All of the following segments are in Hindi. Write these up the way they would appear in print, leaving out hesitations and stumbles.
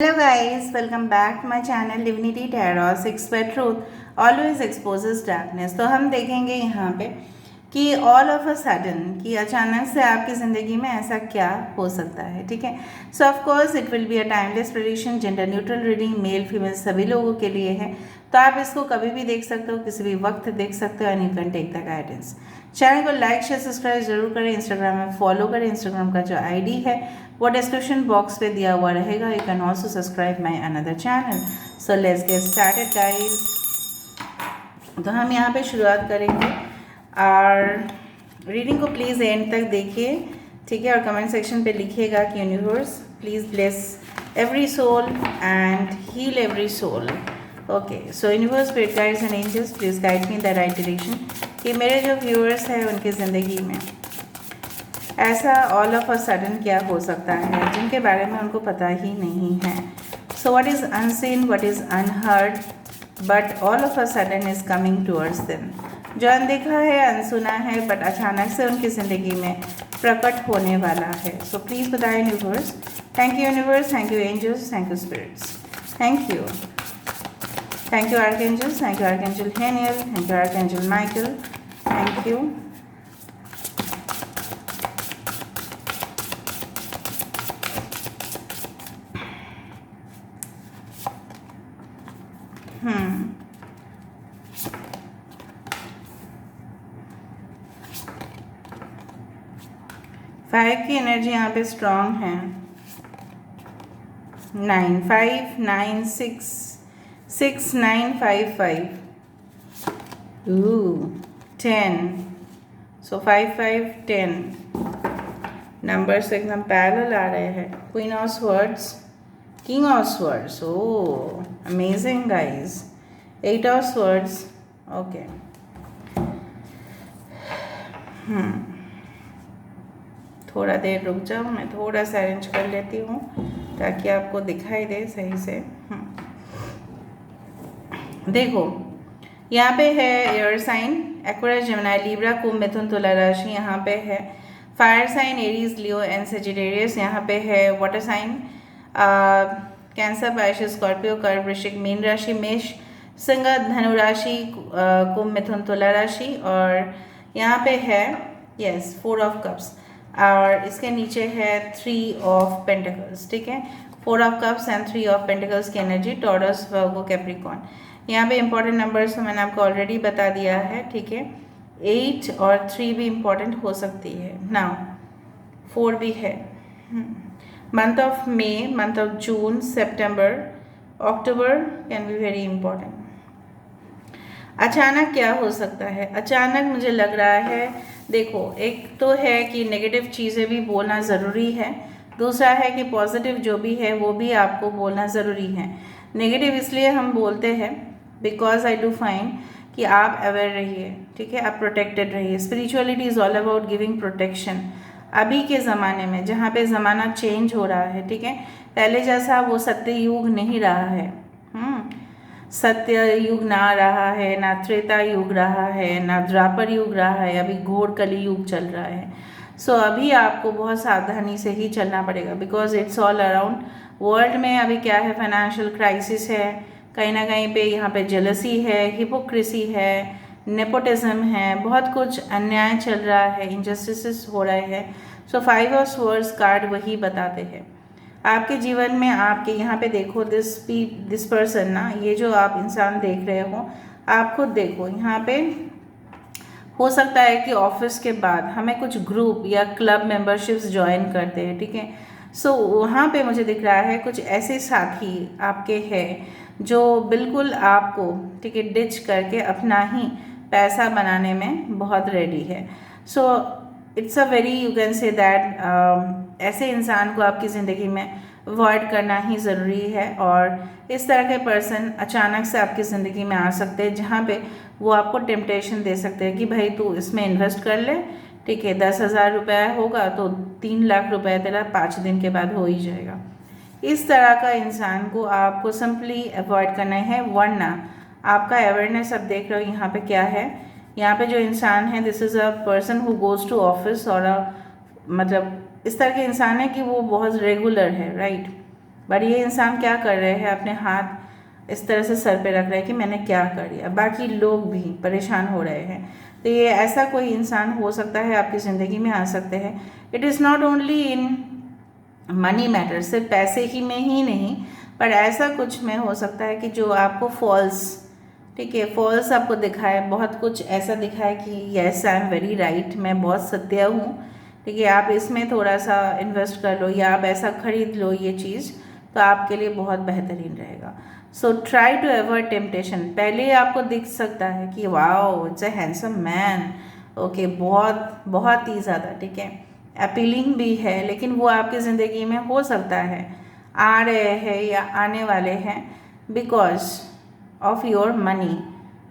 Hello guys, welcome back to my channel Divinity Tarot 6 by Truth always exposes darkness। तो हम देखेंगे यहाँ पे कि ऑल ऑफ अ सडन कि अचानक से आपकी ज़िंदगी में ऐसा क्या हो सकता है। ठीक है, सो of course it will be a timeless prediction, gender neutral reading, male female सभी लोगों के लिए है। तो आप इसको कभी भी देख सकते हो, किसी भी वक्त देख सकते हो and you can take the guidance. Channel को लाइक शेयर सब्सक्राइब जरूर करें, इंस्टाग्राम में फॉलो करें। इंस्टाग्राम का जो आईडी है वो डिस्क्रिप्शन बॉक्स पे दिया हुआ रहेगा। You can also subscribe my another channel. So let's get started guys. तो हम यहाँ पे शुरुआत करेंगे और रीडिंग को प्लीज़ एंड तक देखिए, ठीक है, और कमेंट सेक्शन पे लिखिएगा कि universe please bless every soul and heal every soul. Okay, so universe spirit guides and angels please guide me in the right direction कि मेरे जो व्यूअर्स हैं उनकी ज़िंदगी में ऐसा ऑल ऑफ अ सडन क्या हो सकता है जिनके बारे में उनको पता ही नहीं है। So what is unseen, what is unheard, but all of a sudden is coming towards them. जो अनदेखा है, अनसुना है, बट अचानक से उनकी ज़िंदगी में प्रकट होने वाला है। सो प्लीज़ बताएं universe. Thank you universe, thank you angels, thank you spirits, thank you, thank you archangels, thank you archangel Haniel, thank you archangel Michael, thank you. Five की एनर्जी यहाँ पे स्ट्रांग है। 9 5 9 6 6 9 5 5 10। सो 5 5 10 नंबर्स एकदम पैरेलल आ रहे हैं। Queen of swords, king of swords, oh amazing guys. 8 of swords, okay. थोड़ा देर रुक जाओ, मैं थोड़ा सा अरेंज कर लेती हूँ ताकि आपको दिखाई दे सही से। देखो यहाँ पे है air sign Aquarius, Gemini, Libra, कुंभ, मिथुन, तुला राशि यहाँ पे है। Fire sign Aries, Leo and Sagittarius यहाँ पे है। Water sign Cancer, Pisces, Scorpio, कर्क, वृश्चिक, मीन राशि, मेष, सिंह, धनु राशि, कुंभ, मिथुन, तुला राशि, और यहाँ पे है यस 4 ऑफ कप्स, और इसके नीचे है 3 ऑफ पेंटिकल्स। ठीक है, 4 of cups and 3 of pentacles की एनर्जी, टॉरस, वर्गो, कैप्रिकॉर्न। यहाँ पे इंपॉर्टेंट नंबर्स तो मैंने आपको ऑलरेडी बता दिया है। ठीक है, 8 और 3 भी इम्पॉर्टेंट हो सकती है। नाउ 4 भी है। Month of May, month of June, September, October can be very important. अचानक क्या हो सकता है? अचानक मुझे लग रहा है, देखो एक तो है कि नेगेटिव चीज़ें भी बोलना ज़रूरी है, दूसरा है कि पॉजिटिव जो भी है वो भी आपको बोलना ज़रूरी है। नेगेटिव इसलिए हम बोलते हैं बिकॉज आई डू फाइंड कि आप अवेयर रहिए, ठीक है, आप प्रोटेक्टेड रहिए। Spirituality is all about giving protection. अभी के ज़माने में जहाँ पे ज़माना चेंज हो रहा है, ठीक है, पहले जैसा वो सत्य युग नहीं रहा है। सत्य युग ना रहा है, ना त्रेता युग रहा है, ना द्वापर युग रहा है, अभी घोर कली युग चल रहा है। सो अभी आपको बहुत सावधानी से ही चलना पड़ेगा because it's all around world में अभी क्या है, फाइनेंशियल क्राइसिस है, कहीं ना कहीं पे यहाँ पे जेलसी है, हिपोक्रेसी है, नेपोटिज्म है, बहुत कुछ अन्याय चल रहा है, इनजस्टिस हो रहे हैं। सो 5 ऑफ स्वर्ड्स कार्ड वही बताते हैं। आपके जीवन में आपके यहाँ पे देखो दिस पर्सन ना, ये जो आप इंसान देख रहे हो, आप खुद देखो यहाँ पे हो सकता है कि ऑफिस के बाद हमें कुछ ग्रुप या क्लब मेंबरशिप्स ज्वाइन करते हैं। ठीक है, सो वहाँ पे मुझे दिख रहा है कुछ ऐसे साथी आपके हैं जो बिल्कुल आपको, ठीक है, डिच करके अपना ही पैसा बनाने में बहुत रेडी है। So it's a very, you can say that ऐसे इंसान को आपकी ज़िंदगी में अवॉइड करना ही ज़रूरी है। और इस तरह के पर्सन अचानक से आपकी ज़िंदगी में आ सकते हैं जहाँ पे वो आपको टेम्पटेशन दे सकते हैं कि भाई तू इसमें इन्वेस्ट कर ले, ठीक है, 10,000 रुपया होगा तो 3 लाख रुपया तेरा 5 दिन के बाद हो ही जाएगा। इस तरह का इंसान को आपको सिंपली अवॉइड करना है, वरना आपका अवेयरनेस अब देख रहे हो यहाँ पे क्या है। यहाँ पे जो इंसान है this is a person who goes to office, और मतलब इस तरह के इंसान है कि वो बहुत रेगुलर है, राइट। बट ये इंसान क्या कर रहे हैं, अपने हाथ इस तरह से सर पे रख रहे हैं कि मैंने क्या कर दिया, बाकी लोग भी परेशान हो रहे हैं। तो ये ऐसा कोई इंसान हो सकता है, आपकी ज़िंदगी में आ सकते हैं। It is not only in money matter, सिर्फ पैसे ही में ही नहीं, पर ऐसा कुछ में हो सकता है कि जो आपको फॉल्स, ठीक है, फॉल्स आपको दिखाए, बहुत कुछ ऐसा दिखाए कि yes I am very right, मैं बहुत सत्य हूँ, ठीक है, आप इसमें थोड़ा सा इन्वेस्ट कर लो या आप ऐसा खरीद लो ये चीज़, तो आपके लिए बहुत बेहतरीन रहेगा। So try to avoid temptation. पहले ही आपको दिख सकता है कि wow it's a handsome man, okay, बहुत बहुत ही ज़्यादा, ठीक है, अपीलिंग भी है, लेकिन वो आपकी ज़िंदगी में हो सकता है आ रहे हैं या आने वाले हैं because of your money.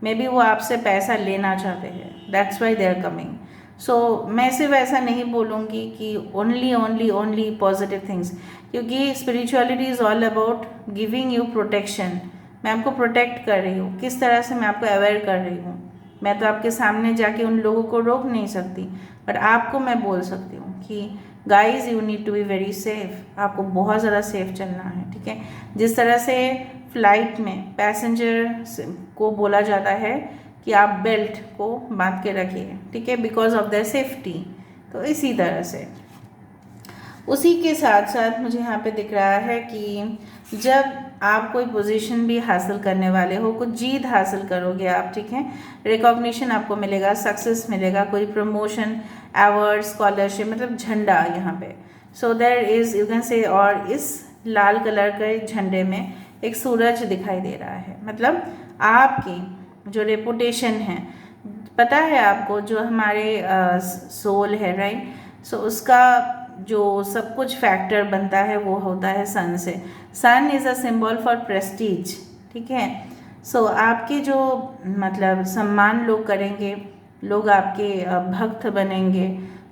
Maybe वो आपसे पैसा लेना चाहते हैं, that's why they are coming. So मैं सिर्फ ऐसा नहीं बोलूँगी कि only only only positive things, क्योंकि spirituality is all about giving you protection. मैं आपको प्रोटेक्ट कर रही हूँ, किस तरह से मैं आपको अवेयर कर रही हूँ। मैं तो आपके सामने जाके उन लोगों को रोक नहीं सकती, बट आपको मैं बोल सकती हूँ कि guys you need to be very safe, आपको बहुत ज़्यादा सेफ चलना है, ठीक है। जिस तरह से फ्लाइट में पैसेंजर को बोला जाता है कि आप बेल्ट को बांध के रखिए, ठीक है, बिकॉज ऑफ देयर सेफ्टी, तो इसी तरह से उसी के साथ साथ मुझे यहाँ पे दिख रहा है कि जब आप कोई पोजीशन भी हासिल करने वाले हो, कुछ जीत हासिल करोगे आप, ठीक है, रिकॉग्निशन आपको मिलेगा, सक्सेस मिलेगा, कोई प्रमोशन, अवार्ड, स्कॉलरशिप, मतलब झंडा यहाँ पे। So there is you can say, और इस लाल कलर के झंडे में एक सूरज दिखाई दे रहा है, मतलब आपकी जो रेपुटेशन है, पता है आपको जो हमारे सोल है, राइट, सो उसका जो सब कुछ फैक्टर बनता है वो होता है सन से। Sun is a symbol for prestige, ठीक है। सो आपके जो मतलब सम्मान लोग करेंगे, लोग आपके भक्त बनेंगे,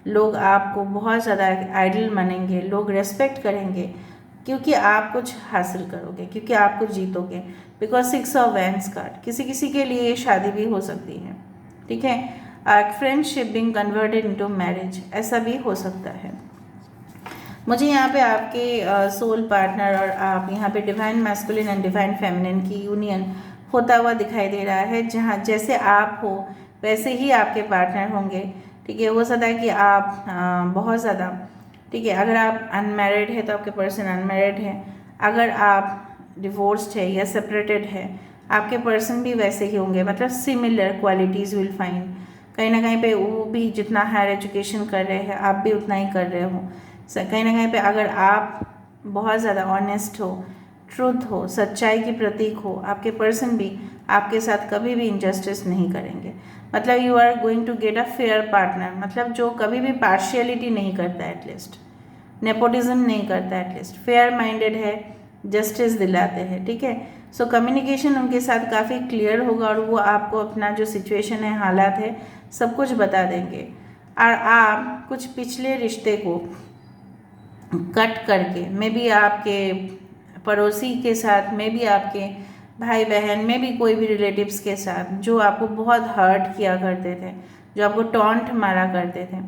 लोग आपको बहुत ज़्यादा आइडल मानेंगे, लोग रेस्पेक्ट करेंगे, क्योंकि आप कुछ हासिल करोगे, क्योंकि आप कुछ जीतोगे। बिकॉज 6 ऑफ वैंड्स कार्ड, किसी किसी के लिए शादी भी हो सकती है, ठीक है, friendship being converted into marriage, ऐसा भी हो सकता है। मुझे यहाँ पे आपके सोल पार्टनर और आप यहाँ पे divine masculine and divine feminine की यूनियन होता हुआ दिखाई दे रहा है, जहाँ जैसे आप हो वैसे ही आपके पार्टनर होंगे, ठीक है। हो सकता है कि आप बहुत ज़्यादा, ठीक है, अगर आप अनमैरिड है तो आपके पर्सन अनमैरिड है, अगर आप डिवोर्स्ड है या सेपरेटेड है आपके पर्सन भी वैसे ही होंगे, मतलब सिमिलर क्वालिटीज़ विल फाइंड। कहीं ना कहीं पे वो भी जितना हायर एजुकेशन कर रहे हैं आप भी उतना ही कर रहे हो, कहीं ना कहीं पे अगर आप बहुत ज़्यादा ऑनेस्ट हो, ट्रूथ हो, सच्चाई की प्रतीक हो, आपके पर्सन भी आपके साथ कभी भी इनजस्टिस नहीं करेंगे। मतलब you are going to get a fair partner, मतलब जो कभी भी पार्शियलिटी नहीं करता, एटलीस्ट नेपोटिज्म नहीं करता, एटलीस्ट फेयर माइंडेड है, जस्टिस दिलाते हैं, ठीक है। सो कम्युनिकेशन उनके साथ काफ़ी क्लियर होगा और वो आपको अपना जो सिचुएशन है, हालात है, सब कुछ बता देंगे, और आप कुछ पिछले रिश्ते को कट करके, मे बी आपके पड़ोसी के साथ, मे बी आपके भाई बहन में भी कोई भी रिलेटिव्स के साथ जो आपको बहुत हर्ट किया करते थे, जो आपको टॉन्ट मारा करते थे,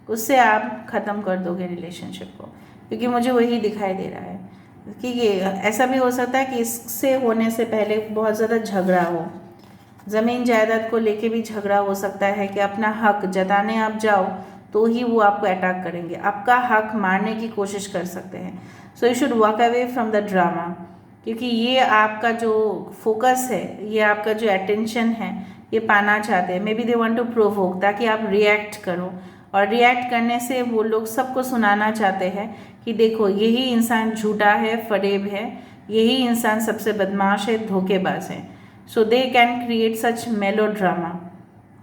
उससे आप ख़त्म कर दोगे रिलेशनशिप को, क्योंकि मुझे वही दिखाई दे रहा है कि ये ऐसा भी हो सकता है कि इससे होने से पहले बहुत ज़्यादा झगड़ा हो, ज़मीन जायदाद को लेके भी झगड़ा हो सकता है कि अपना हक जताने आप जाओ तो ही वो आपको अटैक करेंगे, आपका हक मारने की कोशिश कर सकते हैं। So you should walk away from the drama, क्योंकि ये आपका जो फोकस है, ये आपका जो अटेंशन है, ये पाना चाहते हैं। Maybe they want to provoke, ताकि आप रिएक्ट करो, और रिएक्ट करने से वो लोग सबको सुनाना चाहते हैं कि देखो यही इंसान झूठा है, फरेब है, यही इंसान सबसे बदमाश है, धोखेबाज है। सो दे कैन क्रिएट सच मेलो ड्रामा,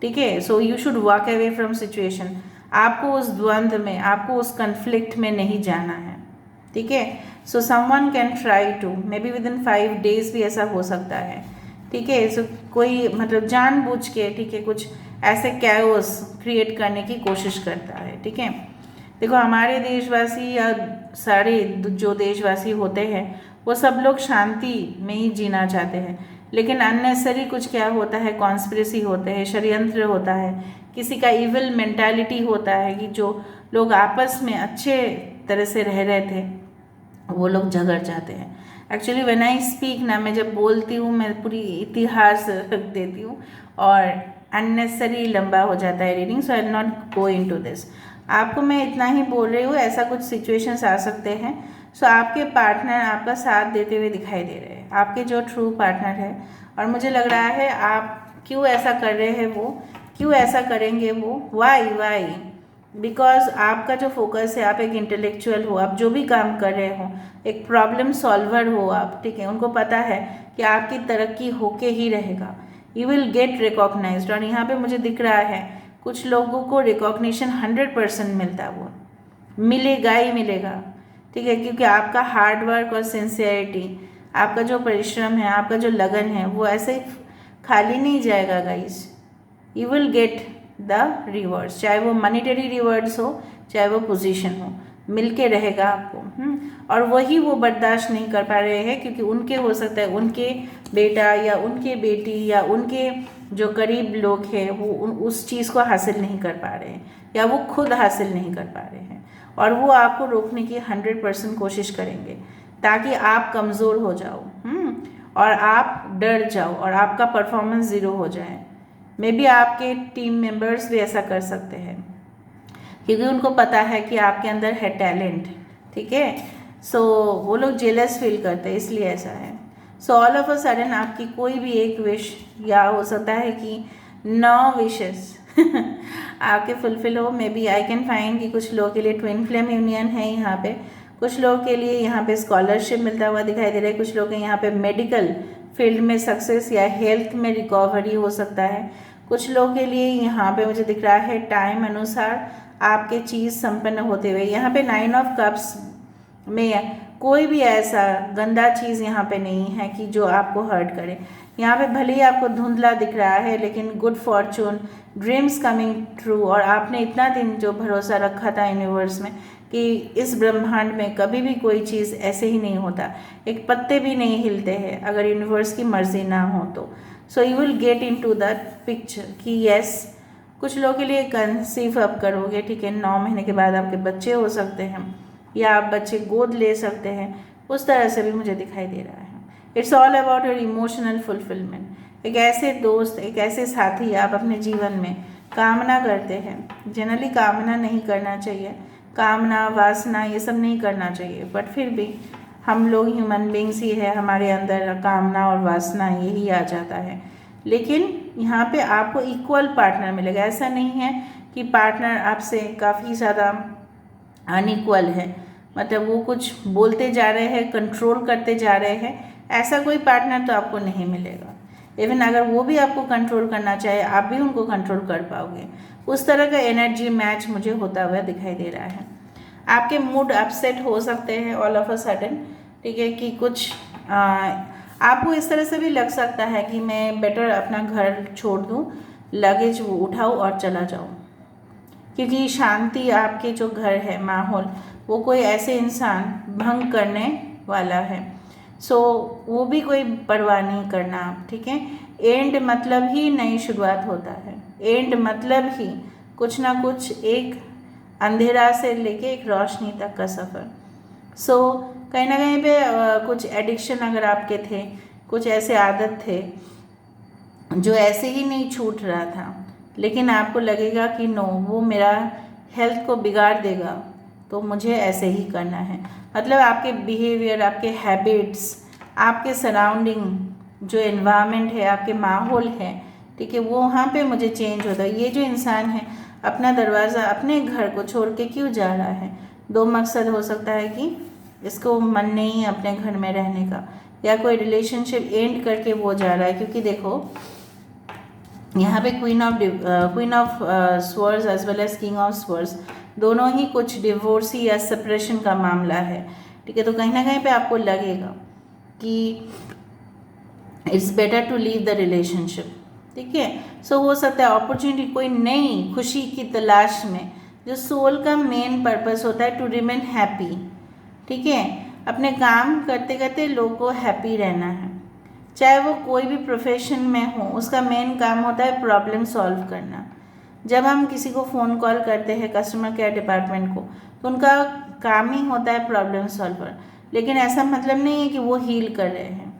ठीक है। So you should walk away from situation, आपको उस द्वंद्व में, आपको उस कन्फ्लिक्ट में नहीं जाना है, ठीक है। So someone can try to, maybe within 5 days भी ऐसा हो सकता है, ठीक है। सो कोई मतलब जानबूझ के, ठीक है, कुछ ऐसे कैओस क्रिएट करने की कोशिश करता है, ठीक है। देखो हमारे देशवासी या सारे जो देशवासी होते हैं वो सब लोग शांति में ही जीना चाहते हैं, लेकिन अननेसेसरी कुछ क्या होता है, कॉन्स्पिरेसी होते हैं, षड्यंत्र होता है, किसी का इविल मेंटालिटी होता है कि जो लोग आपस में अच्छे तरह से रह रहे थे वो लोग झगड़ जाते हैं। एक्चुअली व्हेन आई स्पीक ना, मैं जब बोलती हूँ मैं पूरी इतिहास रख देती हूँ और अननेसेसरी लंबा हो जाता है reading, so I will not go into this. आपको मैं इतना ही बोल रही हूँ, ऐसा कुछ सिचुएशंस आ सकते हैं। सो आपके पार्टनर आपका साथ देते हुए दिखाई दे रहे हैं, आपके जो ट्रू पार्टनर है, और मुझे लग रहा है आप क्यों ऐसा कर रहे हैं, वो क्यों ऐसा करेंगे, वो वाई बिकॉज आपका जो फोकस है, आप एक इंटेलेक्चुअल हो, आप जो भी काम कर रहे हो, एक प्रॉब्लम सॉल्वर हो आप, ठीक है। उनको पता है कि आपकी तरक्की होके ही रहेगा, यू विल गेट रिकॉग्नाइज्ड। और यहाँ पे मुझे दिख रहा है कुछ लोगों को रिकॉग्निशन 100% मिलता है, वो मिलेगा ही मिलेगा, ठीक है, क्योंकि आपका हार्ड वर्क और सिंसियरिटी, आपका जो परिश्रम है, आपका जो लगन है, वो ऐसे ही खाली नहीं जाएगा guys. You will get the rewards, चाहे वो मनीटरी रिवॉर्ड्स हो, चाहे वो पोजीशन हो, मिलके रहेगा आपको। और वही वो बर्दाश्त नहीं कर पा रहे हैं, क्योंकि उनके हो सकता है उनके बेटा या उनके बेटी या उनके जो करीब लोग हैं वो उस चीज़ को हासिल नहीं कर पा रहे हैं, या वो खुद हासिल नहीं कर पा रहे हैं, और वो आपको रोकने की 100% कोशिश करेंगे, ताकि आप कमज़ोर हो जाओ और आप डर जाओ और आपका परफॉर्मेंस ज़ीरो हो जाए। मे बी आपके टीम मेंबर्स भी ऐसा कर सकते हैं, क्योंकि उनको पता है कि आपके अंदर है टैलेंट, ठीक है। सो वो लोग जेलस फील करते हैं, इसलिए ऐसा है। So all of a sudden आपकी कोई भी एक विश, या हो सकता है कि 9 विशेस आपके फुलफिल हो। Maybe I can find कि कुछ लोगों के लिए ट्विन फ्लेम यूनियन है यहाँ पे, कुछ लोगों के लिए यहाँ पे स्कॉलरशिप मिलता हुआ दिखाई दे रहा है, कुछ लोग के यहाँ पे मेडिकल फील्ड में सक्सेस या हेल्थ में रिकवरी हो सकता है, कुछ लोगों के लिए यहाँ पे मुझे दिख रहा है टाइम अनुसार आपके चीज़ संपन्न होते हुए। यहाँ पे 9 ऑफ कप्स में कोई भी ऐसा गंदा चीज़ यहाँ पे नहीं है कि जो आपको हर्ट करे। यहाँ पे भले ही आपको धुंधला दिख रहा है, लेकिन good Fortune, dreams coming true, और आपने इतना दिन जो भरोसा रखा था यूनिवर्स में कि इस ब्रह्मांड में कभी भी कोई चीज़ ऐसे ही नहीं होता, एक पत्ते भी नहीं हिलते हैं अगर यूनिवर्स की मर्जी ना हो तो। So you will get into that picture कि यस, कुछ लोगों के लिए कंसीव अप करोगे, ठीक है, 9 महीने के बाद आपके बच्चे हो सकते हैं, या आप बच्चे गोद ले सकते हैं, उस तरह से भी मुझे दिखाई दे रहा है। It's all about your emotional fulfilment. एक ऐसे दोस्त, एक ऐसे साथी आप अपने जीवन में कामना करते हैं। जनरली कामना नहीं करना चाहिए, कामना वासना ये सब नहीं करना चाहिए, बट फिर भी हम लोग ह्यूमन बींग्स ही है, हमारे अंदर कामना और वासना यही आ जाता है। लेकिन यहाँ पे आपको इक्वल पार्टनर मिलेगा, ऐसा नहीं है कि पार्टनर आपसे काफ़ी ज़्यादा अनइक्वल है, मतलब वो कुछ बोलते जा रहे हैं, कंट्रोल करते जा रहे हैं, ऐसा कोई पार्टनर तो आपको नहीं मिलेगा। इवन अगर वो भी आपको कंट्रोल करना चाहे, आप भी उनको कंट्रोल कर पाओगे, उस तरह का एनर्जी मैच मुझे होता हुआ दिखाई दे रहा है। आपके मूड अपसेट हो सकते हैं ऑल ऑफ अ सडन, ठीक है, कि कुछ आपको इस तरह से भी लग सकता है कि मैं बेटर अपना घर छोड़ दूँ, लगेज उठाऊँ और चला जाऊँ, क्योंकि शांति आपके जो घर है, माहौल, वो कोई ऐसे इंसान भंग करने वाला है। सो वो भी कोई परवाह नहीं करना आप, ठीक है। एंड मतलब ही नई शुरुआत होता है, एंड मतलब ही कुछ ना कुछ एक अंधेरा से लेके एक रोशनी तक का सफ़र। सो कहीं ना कहीं पे कुछ एडिक्शन अगर आपके थे, कुछ ऐसे आदत थे जो ऐसे ही नहीं छूट रहा था, लेकिन आपको लगेगा कि नो, वो मेरा हेल्थ को बिगाड़ देगा, तो मुझे ऐसे ही करना है। मतलब आपके बिहेवियर, आपके हैबिट्स, आपके सराउंडिंग जो एनवायरनमेंट है, आपके माहौल है, ठीक है, वो वहाँ पे मुझे चेंज होता है। ये जो इंसान है अपना दरवाज़ा, अपने घर को छोड़ के क्यों जा रहा है? 2 मकसद हो सकता है कि इसको मन नहीं है अपने घर में रहने का, या कोई रिलेशनशिप एंड करके वो जा रहा है, क्योंकि देखो यहाँ पे queen of swords as well as king of swords, दोनों ही कुछ डिवोर्सी या सेपरेशन का मामला है, ठीक है। तो कहीं ना कहीं पे आपको लगेगा कि it's better to leave the relationship, ठीक है। सो हो सकता है अपॉर्चुनिटी, कोई नई खुशी की तलाश में, जो सोल का मेन पर्पस होता है टू रिमेन हैप्पी, ठीक है, अपने काम करते करते लोग को हैप्पी रहना है, चाहे वो कोई भी प्रोफेशन में हो, उसका मेन काम होता है प्रॉब्लम सॉल्व करना। जब हम किसी को फ़ोन कॉल करते हैं कस्टमर केयर डिपार्टमेंट को, तो उनका काम ही होता है प्रॉब्लम सॉल्वर। लेकिन ऐसा मतलब नहीं है कि वो हील कर रहे हैं।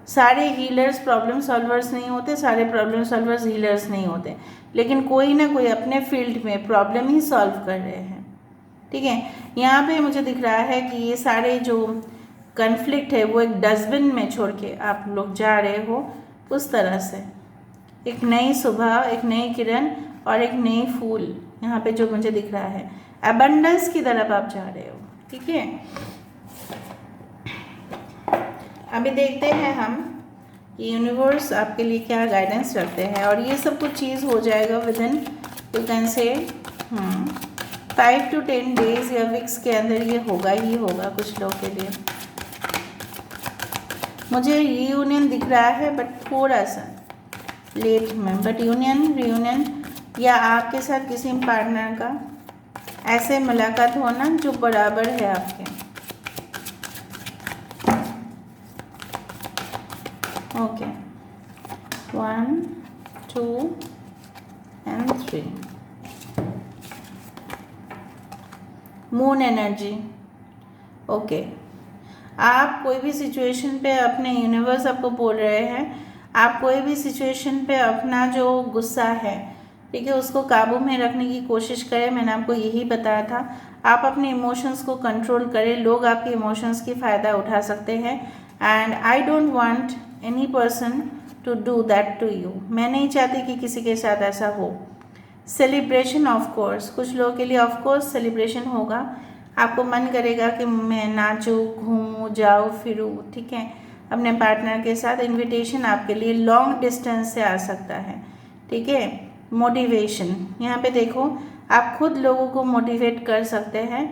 सारे हीलर्स प्रॉब्लम सॉल्वर्स नहीं होते, सारे प्रॉब्लम सॉल्वर्स हीलर्स नहीं होते, लेकिन कोई ना कोई अपने फील्ड में प्रॉब्लम ही सॉल्व कर रहे हैं। ठीक है, यहाँ पे मुझे दिख रहा है कि ये सारे जो कन्फ्लिक्ट है वो एक डस्टबिन में छोड़ के आप लोग जा रहे हो, उस तरह से एक नई सुबह, एक नई किरण और एक नई फूल यहाँ पे जो मुझे दिख रहा है, अबंडेंस की तरफ आप जा रहे हो। ठीक है, अभी देखते हैं हम कि यूनिवर्स आपके लिए क्या गाइडेंस रखते हैं, और ये सब कुछ चीज़ हो जाएगा विद इन यू कैन से 5 to 10 डेज या वीक्स के अंदर ये होगा ही होगा कुछ लोग के लिए। मुझे रीयूनियन दिख रहा है बट थोड़ा सा लेट में, बट रीयूनियन या आपके साथ किसी पार्टनर का ऐसे मुलाकात होना जो बराबर है आपके। Okay, 1 2 and 3 moon energy. Okay, आप कोई भी सिचुएशन पे अपने यूनिवर्स आपको बोल रहे हैं, आप कोई भी सिचुएशन पे अपना जो गुस्सा है, ठीक है, उसको काबू में रखने की कोशिश करें। मैंने आपको यही बताया था, आप अपने इमोशंस को कंट्रोल करें। लोग आपके इमोशंस की फ़ायदा उठा सकते हैं, and I don't want any person to do that to you. मैं नहीं चाहती कि किसी के साथ ऐसा हो। सेलिब्रेशन ऑफ कोर्स, कुछ लोगों के लिए ऑफ कोर्स सेलिब्रेशन होगा। आपको मन करेगा कि मैं नाचूं, घूमूं, जाऊं, फिरूं, ठीक है, अपने पार्टनर के साथ। इनविटेशन आपके लिए लॉन्ग डिस्टेंस से आ सकता है। ठीक है, मोटिवेशन, यहाँ पे देखो आप खुद लोगों को मोटिवेट कर सकते हैं,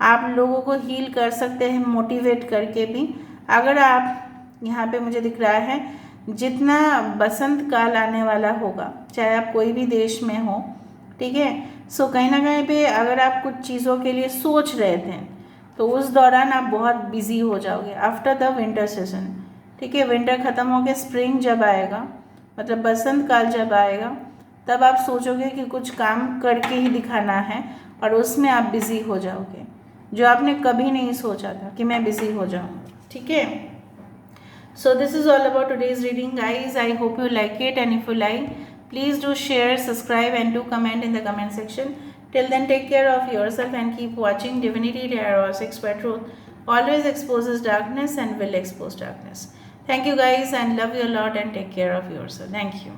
आप लोगों को हील कर सकते हैं मोटिवेट करके भी। अगर आप यहाँ पे मुझे दिख रहा है जितना बसंत काल आने वाला होगा, चाहे आप कोई भी देश में हो, ठीक है, सो कहीं ना कहीं पे अगर आप कुछ चीज़ों के लिए सोच रहे थे तो उस दौरान आप बहुत बिजी हो जाओगे आफ्टर द विंटर सीजन। ठीक है, विंटर ख़त्म हो के स्प्रिंग जब आएगा, मतलब बसंत काल जब आएगा, तब आप सोचोगे कि कुछ काम करके ही दिखाना है, और उसमें आप बिज़ी हो जाओगे जो आपने कभी नहीं सोचा था कि मैं बिज़ी हो जाऊँ। ठीक है, so this is all about today's reading guys. I hope you like it, and if you like, please do share, subscribe and do comment in the comment section. Till then, take care of yourself and keep watching Divinity Tarot 6 where truth always exposes darkness and will expose darkness. Thank you guys, and love you a lot, and take care of yourself. Thank you.